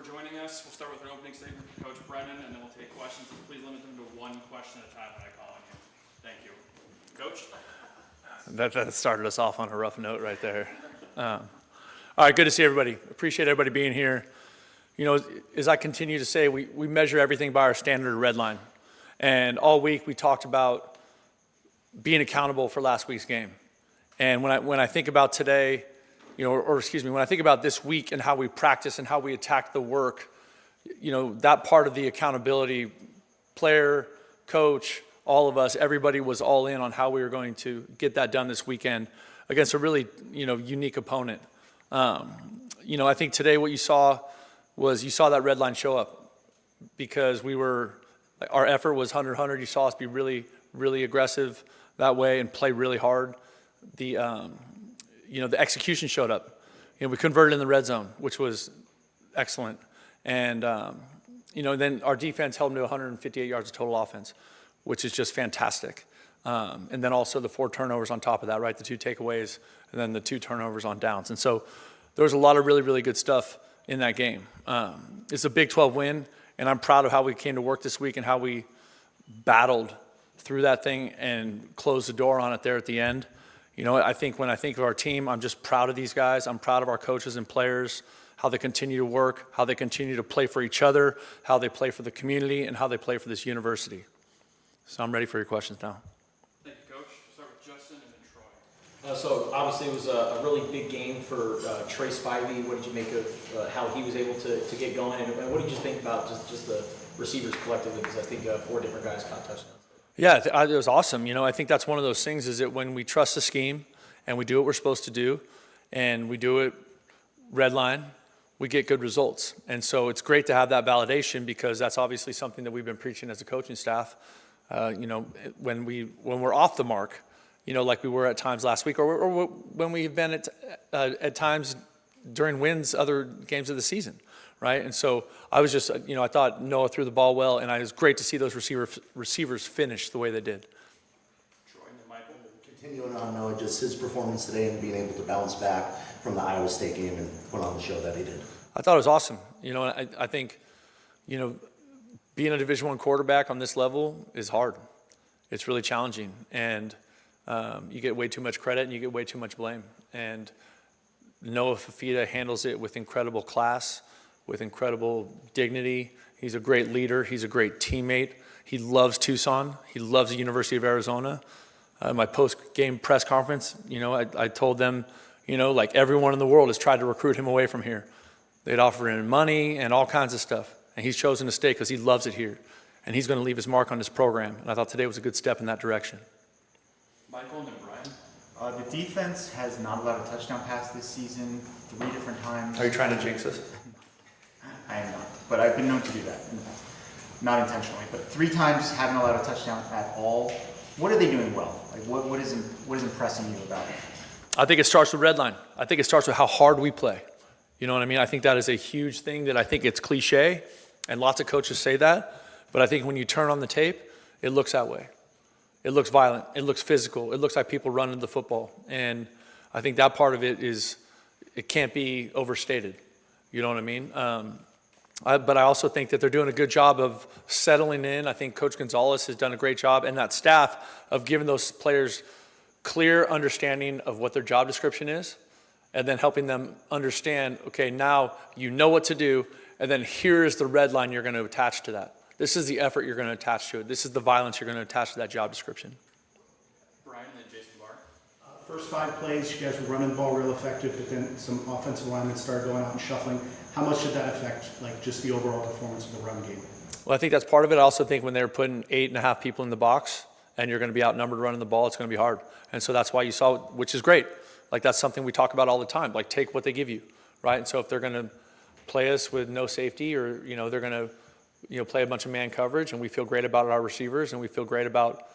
joining us. We'll start with an opening statement from Coach Brennan, and then we'll take questions. Please limit them to one question at a time when I call on you. Thank you. Coach? That started us off on a rough note right there. All right, good to see everybody. Appreciate everybody being here. You know, as I continue to say, we measure everything by our standard red line. And all week we talked about being accountable for last week's game. And when I think about today, when I think about this week and how we practice and how we attack the work, you know, that part of the accountability, player, coach, all of us, everybody was all in on how we were going to get that done this weekend against a really, unique opponent. I think today what you saw that red line show up because our effort was 100-100. You saw us be really, really aggressive that way and play really hard. The execution showed up. We converted in the red zone, which was excellent. And, then our defense held them to 158 yards of total offense, which is just fantastic. And then also the 4 turnovers on top of that, right? The 2 takeaways and then the 2 turnovers on downs. And so there was a lot of really, really good stuff in that game. It's a Big 12 win, and I'm proud of how we came to work this week and how we battled through that thing and closed the door on it there at the end. I think when I think of our team, I'm just proud of these guys. I'm proud of our coaches and players, how they continue to work, how they continue to play for each other, how they play for the community, and how they play for this university. So I'm ready for your questions now. Thank you, Coach. We'll start with Justin and then Troy. So obviously it was a really big game for Trey Spivey. What did you make of how he was able to get going? And what did you think about just the receivers collectively? Because I think 4 different guys caught touchdowns. Yeah, it was awesome. I think that's one of those things is that when we trust the scheme and we do what we're supposed to do and we do it red line, we get good results. And so it's great to have that validation because that's obviously something that we've been preaching as a coaching staff. When we're off the mark, like we were at times last week or when we've been at times during wins, other games of the season. Right, and so I was just, I thought Noah threw the ball well, and it was great to see those receivers finish the way they did. Troy and then Michael. Continuing on Noah, just his performance today and being able to bounce back from the Iowa State game and put on the show that he did. I thought it was awesome. I think, being a Division I quarterback on this level is hard. It's really challenging, and you get way too much credit and you get way too much blame. And Noah Fafita handles it with incredible class, with incredible dignity. He's a great leader. He's a great teammate. He loves Tucson. He loves the University of Arizona. My post-game press conference, I told them, like everyone in the world has tried to recruit him away from here. They'd offer him money and all kinds of stuff. And he's chosen to stay because he loves it here. And he's going to leave his mark on this program. And I thought today was a good step in that direction. Michael and then Brian. The defense has not allowed a touchdown pass this season 3 different times. Are you trying to jinx us? I am not, but I've been known to do that. Not intentionally, but 3 times haven't allowed a touchdown at all. What are they doing well? Like what is impressing you about it? I think it starts with red line. I think it starts with how hard we play. You know what I mean? I think that is a huge thing that I think it's cliche, and lots of coaches say that, but I think when you turn on the tape, it looks that way. It looks violent. It looks physical. It looks like people running the football. And I think that part of it it can't be overstated. You know what I mean? But I also think that they're doing a good job of settling in. I think Coach Gonzalez has done a great job, and that staff of giving those players clear understanding of what their job description is, and then helping them understand, okay, now you know what to do, and then here is the red line you're going to attach to that. This is the effort you're going to attach to it. This is the violence you're going to attach to that job description. Brian and then Jason Barr. First 5 plays, you guys were running the ball real effective, but then some offensive linemen started going out and shuffling. How much did that affect just the overall performance of the run game? Well, I think that's part of it. I also think when they're putting 8.5 people in the box and you're going to be outnumbered running the ball, it's going to be hard. And so that's why you saw, which is great. Like that's something we talk about all the time. Like take what they give you, right? And so if they're going to play us with no safety or, they're going to, play a bunch of man coverage and we feel great about our receivers and we feel great about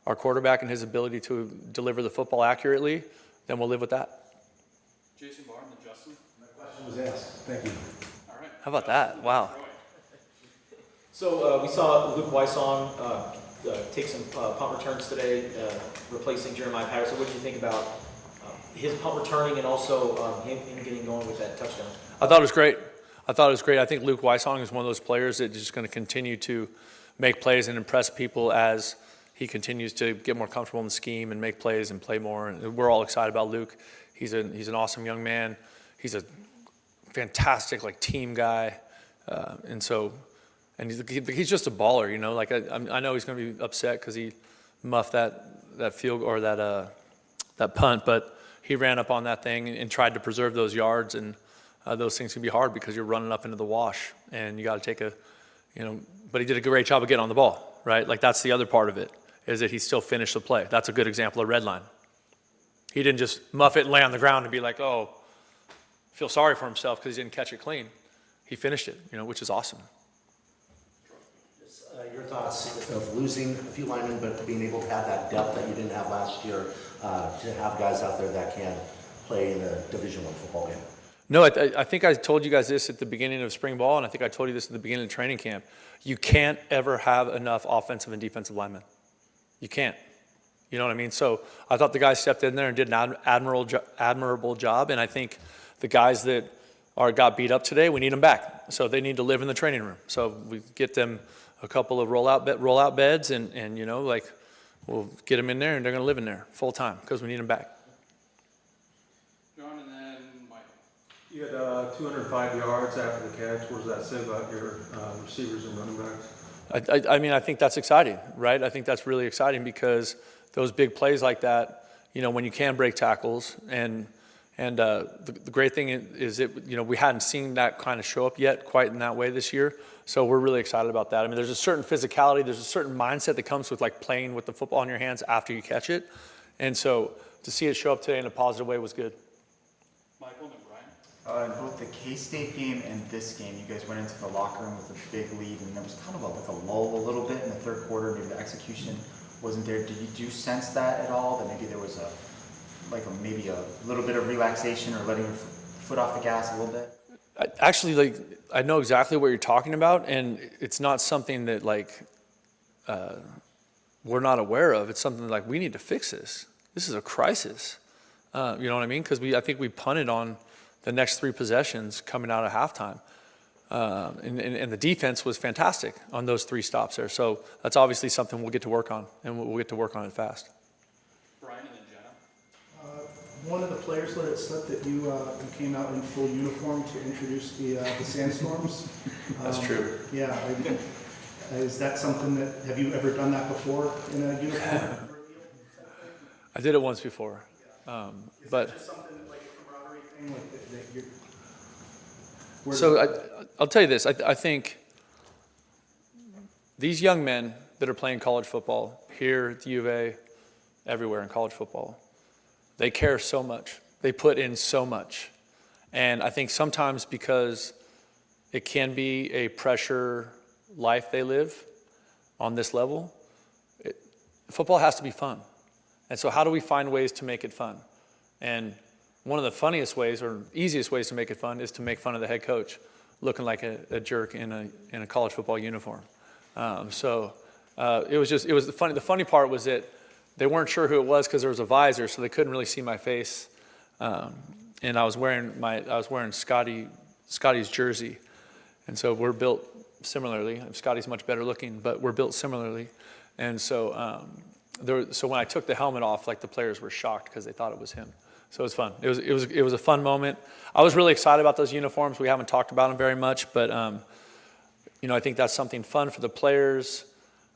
our quarterback and his ability to deliver the football accurately, then we'll live with that. Jason Barr and then Justin. My question was asked. Thank you. All right. How about that? Wow. Troy. So we saw Luke Wysong take some punt returns today, replacing Jeremiah Patterson. What did you think about his punt returning and also him getting going with that touchdown? I thought it was great. I thought it was great. I think Luke Weissong is one of those players that is just going to continue to make plays and impress people as he continues to get more comfortable in the scheme and make plays and play more. And we're all excited about Luke. He's an awesome young man. He's a fantastic team guy, and he's just a baller. You know, I know he's going to be upset because he muffed that field or that punt, but he ran up on that thing and tried to preserve those yards, and those things can be hard because you're running up into the wash, and you got to take but he did a great job of getting on the ball, right? That's the other part of it, is that he still finished the play. That's a good example of red line. He didn't just muff it and lay on the ground and be like, oh, feel sorry for himself because he didn't catch it clean. He finished it, which is awesome. Your thoughts of losing a few linemen, but being able to have that depth that you didn't have last year, to have guys out there that can play in a Division I football game? No, I think I told you guys this at the beginning of spring ball, and I think I told you this at the beginning of training camp. You can't ever have enough offensive and defensive linemen. You can't. You know what I mean? So I thought the guys stepped in there and did an admirable job, and I think the guys that got beat up today, we need them back. So they need to live in the training room. So we get them a couple of rollout beds, and we'll get them in there, and they're going to live in there full time because we need them back. John, and then Mike. You had 205 yards after the catch. What does that say about your receivers and running backs? I think that's exciting, right? I think that's really exciting because those big plays like that, when you can break tackles, and the great thing is that, we hadn't seen that kind of show up yet quite in that way this year. So we're really excited about that. There's a certain physicality, there's a certain mindset that comes with playing with the football in your hands after you catch it. And so to see it show up today in a positive way was good. Michael and Brian. In both the K-State game and this game, you guys went into the locker room with a big lead, and there was kind of a lull a little bit in the third quarter. Maybe the execution wasn't there. Did you sense that at all? That maybe there was maybe a little bit of relaxation or letting your foot off the gas a little bit? Actually, I know exactly what you're talking about, and it's not something that we're not aware of. It's something we need to fix this. This is a crisis. You know what I mean? Because I think we punted on the next 3 possessions coming out of halftime. And the defense was fantastic on those 3 stops there. So that's obviously something we'll get to work on, and we'll get to work on it fast. Brian and then Jenna. One of the players let it slip that you came out in full uniform to introduce the Sandstorms. That's true. Yeah. Is that something have you ever done that before in a uniform? I did it once before. Is but that just something like a camaraderie thing? I'll tell you this. I think these young men that are playing college football here at the U of A, everywhere in college football, they care so much. They put in so much. And I think sometimes because it can be a pressure life they live on this level, football has to be fun. And so how do we find ways to make it fun? And one of the funniest ways or easiest ways to make it fun is to make fun of the head coach looking like a jerk in a college football uniform. It was funny. The funny part was that they weren't sure who it was because there was a visor, so they couldn't really see my face. And I was wearing Scotty's jersey, and so we're built similarly. Scotty's much better looking, but we're built similarly. And so so when I took the helmet off, the players were shocked because they thought it was him. So it was fun. It was a fun moment. I was really excited about those uniforms. We haven't talked about them very much, but I think that's something fun for the players.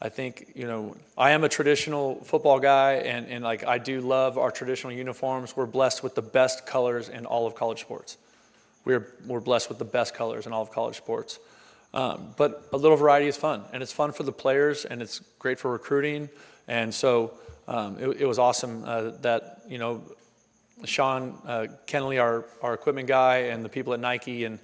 I think, I am a traditional football guy, and I do love our traditional uniforms. We're blessed with the best colors in all of college sports. We're blessed with the best colors in all of college sports. But a little variety is fun, and it's fun for the players, and it's great for recruiting. And so it was awesome that, Sean Kennelly, our equipment guy, and the people at Nike, and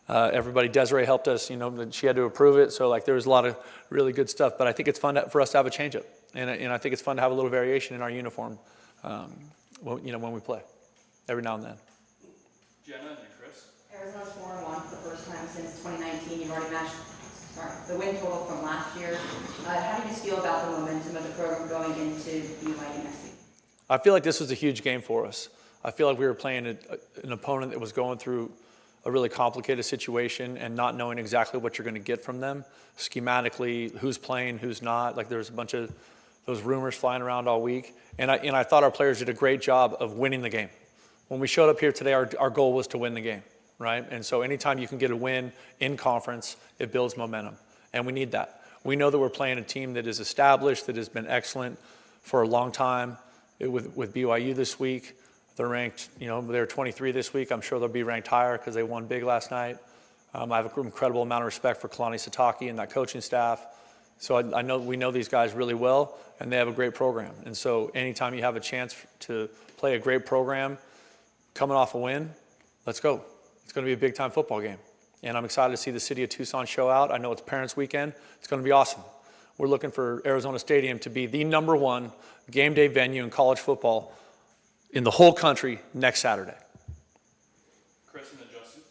everybody, Desiree helped us, she had to approve it. So there was a lot of really good stuff, but I think it's fun for us to have a change up. And I think it's fun to have a little variation in our uniform, when we play every now and then. Jenna and then Chris. Arizona's 4-1 for the first time since 2019. You've already matched the win total from last year. How do you feel about the momentum of the program going into BYU next week? I feel like this was a huge game for us. I feel like we were playing an opponent that was going through a really complicated situation and not knowing exactly what you're going to get from them, schematically, who's playing, who's not. Like there's a bunch of those rumors flying around all week. And I thought our players did a great job of winning the game. When we showed up here today, our goal was to win the game, right? And so anytime you can get a win in conference, it builds momentum. And we need that. We know that we're playing a team that is established, that has been excellent for a long time. With BYU this week, they're ranked, they're 23 this week. I'm sure they'll be ranked higher because they won big last night. I have an incredible amount of respect for Kalani Sitake and that coaching staff. So I know we know these guys really well, and they have a great program. And so anytime you have a chance to play a great program, coming off a win, let's go. It's going to be a big-time football game. And I'm excited to see the city of Tucson show out. I know it's Parents Weekend. It's going to be awesome. We're looking for Arizona Stadium to be the #1 game day venue in college football in the whole country next Saturday. Chris and then Justin.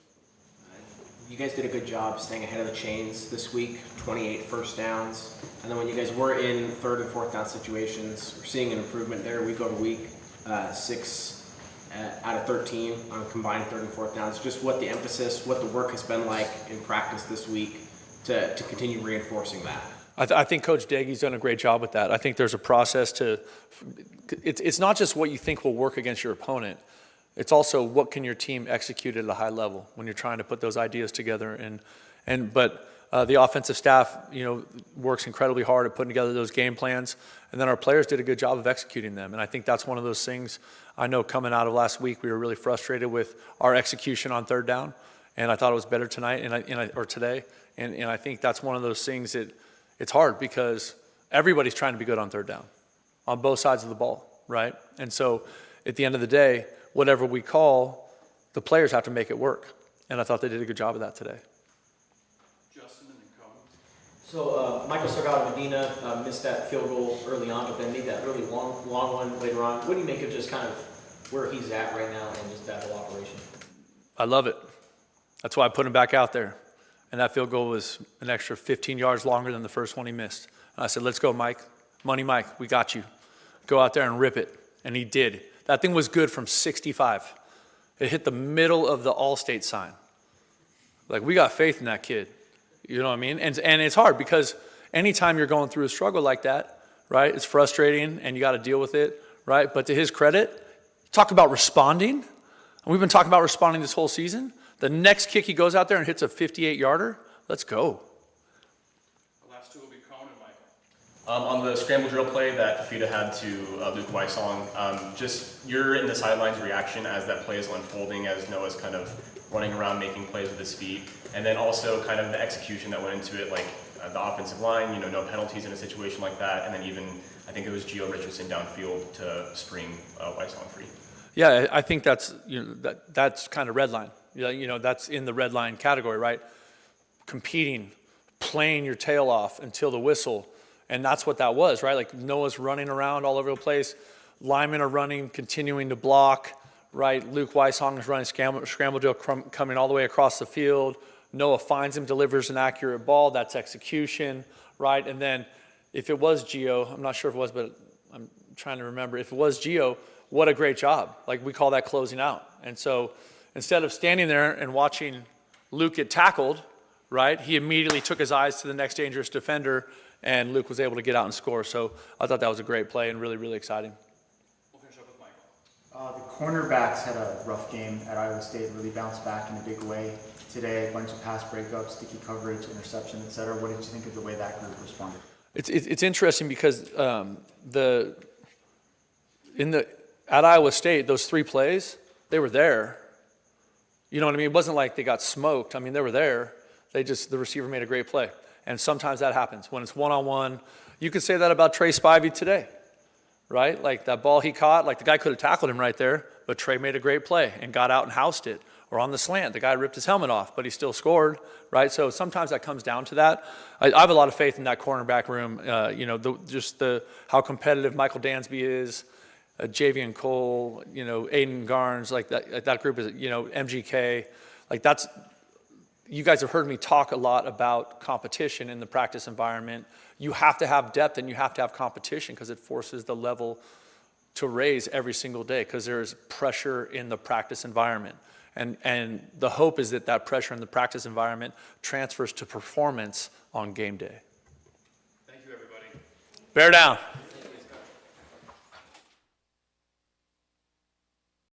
You guys did a good job staying ahead of the chains this week, 28 first downs. And then when you guys were in third and fourth down situations, we're seeing an improvement there week over week, 6 out of 13 on combined third and fourth downs. Just what the emphasis, what the work has been like in practice this week to continue reinforcing that. I think Coach Dagy's done a great job with that. I think there's a process to it's not just what you think will work against your opponent. It's also what can your team execute at a high level when you're trying to put those ideas together. But the offensive staff, works incredibly hard at putting together those game plans, and then our players did a good job of executing them. And I think that's one of those things. I know coming out of last week, we were really frustrated with our execution on third down, and I thought it was better tonight or today. And I think that's one of those things that it's hard because everybody's trying to be good on third down, on both sides of the ball, right? And so at the end of the day, whatever we call, the players have to make it work. And I thought they did a good job of that today. Justin and then Cohen. So Michael Salgado Medina missed that field goal early on, but then made that really long one later on. What do you make of just kind of where he's at right now and just that whole operation? I love it. That's why I put him back out there. And that field goal was an extra 15 yards longer than the first one he missed. And I said, let's go, Mike. Money Mike, we got you. Go out there and rip it. And he did. That thing was good from 65. It hit the middle of the Allstate sign. Like, we got faith in that kid. You know what I mean? And it's hard because anytime you're going through a struggle like that, right, it's frustrating and you got to deal with it, right? But to his credit, talk about responding. And we've been talking about responding this whole season. The next kick he goes out there and hits a 58-yarder. Let's go. The last two will be Cohen and Michael. On the scramble drill play that Fafita had to Luke Weissong, just you're in the sidelines reaction as that play is unfolding, as Noah's kind of running around making plays with his feet, and then also kind of the execution that went into it, like the offensive line, no penalties in a situation like that, and then even I think it was Gio Richardson downfield to spring Weissong free. Yeah, I think that's that's kind of red line. That's in the red line category, right? Competing, playing your tail off until the whistle. And that's what that was, right? Like Noah's running around all over the place. Linemen are running, continuing to block, right? Luke Weissong is running scramble drill coming all the way across the field. Noah finds him, delivers an accurate ball. That's execution, right? And then if it was Gio, I'm not sure if it was, but I'm trying to remember. If it was Gio, what a great job. Like we call that closing out. And so instead of standing there and watching Luke get tackled, right, he immediately took his eyes to the next dangerous defender, and Luke was able to get out and score. So I thought that was a great play and really, really exciting. We'll finish up with Michael. The cornerbacks had a rough game at Iowa State, really bounced back in a big way today. A bunch of pass breakups, sticky coverage, interception, etc. What did you think of the way that group responded? It's interesting because at Iowa State, those 3 plays, they were there. You know what I mean? It wasn't like they got smoked. I mean, they were there. The receiver made a great play. And sometimes that happens. When it's one-on-one, you could say that about Trey Spivey today, right? Like that ball he caught, like the guy could have tackled him right there, but Trey made a great play and got out and housed it. Or on the slant, the guy ripped his helmet off, but he still scored, right? So sometimes that comes down to that. I have a lot of faith in that cornerback room. How competitive Michael Dansby is, Javian Cole, Aiden Garnes, like that group is, MGK, like that's. You guys have heard me talk a lot about competition in the practice environment. You have to have depth and you have to have competition because it forces the level to raise every single day because there's pressure in the practice environment. And the hope is that that pressure in the practice environment transfers to performance on game day. Thank you, everybody. Bear down.